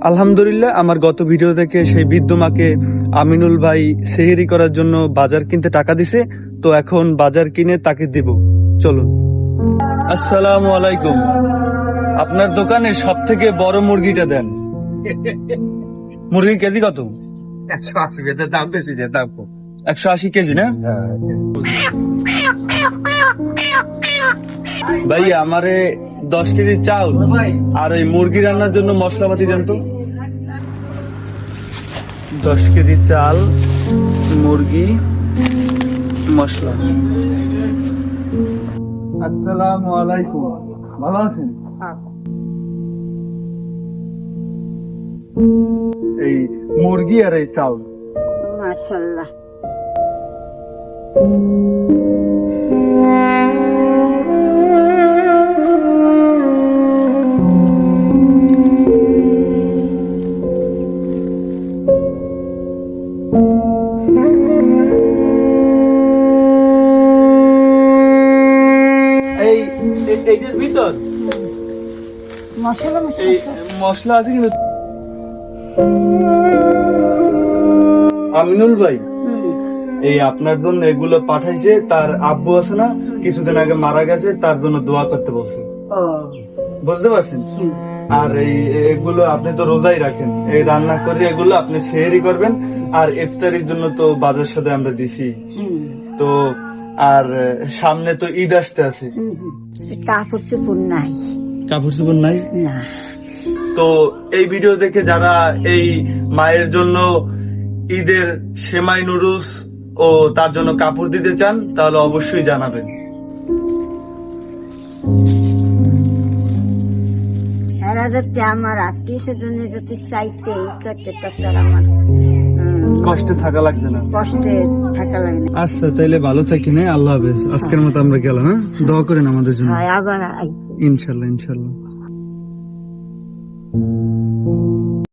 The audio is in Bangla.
আলহামদুলিল্লাহ, আমার গত ভিডিও থেকে সেই বৃদ্ধ মাকে আমিনুল ভাই সেহরি করার জন্য বাজার কিনতে টাকা দিছে, তো এখন বাজার কিনে তাকে দিব। চলুন। আসসালামু আলাইকুম। আপনার দোকানে সব থেকে বড় মুরগিটা দেন। মুরগির কেজি কত? 180 টাকা দাম, বেশি যে দাম কম। 180 কেজি না ভাই? আমারে 10 কেজি চাউল আর ওই মুরগি রান্নার জন্য মশলাপাতি দেন তো। 10 কেজি চাল, মুরগি, মশলা। আসসালামু আলাইকুম, ভালো আছেন? এই মুরগি আর এই চাউল। মাশাআল্লাহ। এইটার ভিতর মশলা এই মশলা আছে কিন্তু। আমিনুল ভাই, এই আপনার জন্য এগুলো পাঠাইছে, তার আব্বু আছে না, কিছুদিন আগে মারা গেছে, তার জন্য দোয়া করতে বলছে। বুঝতে পারছেন? আর এগুলো আপনি তো রোজাই রাখেন, এই রান্না করে এগুলো আপনি সেহরি করবেন। আর ইফতারির জন্য তো বাজার সাথে আমরা দিছি। তো আর সামনে তো ঈদ আসতে আছে। কাপড় চোপড় নাই। কাপড় চোপড় নাই না। তো এই ভিডিও দেখে যারা এই মায়ের জন্য ঈদের সেমাই নুডলস ও তার জন্য কাপড় দিতে চান, তাহলে অবশ্যই জানাবেন। এরা যাতে আমার আত্মীয় স্বজনে যদি চাইতে করতে, তার আমার কষ্টে থাকা লাগবে না, কষ্টে থাকা লাগে না। আচ্ছা, তাইলে ভালো থাকি না। আল্লাহ হাফেজ। আজকের মতো আমরা গেলাম। হ্যাঁ, দোয়া করেন আমাদের জন্য। আবার ইনশাল্লাহ ইনশাল্লাহ।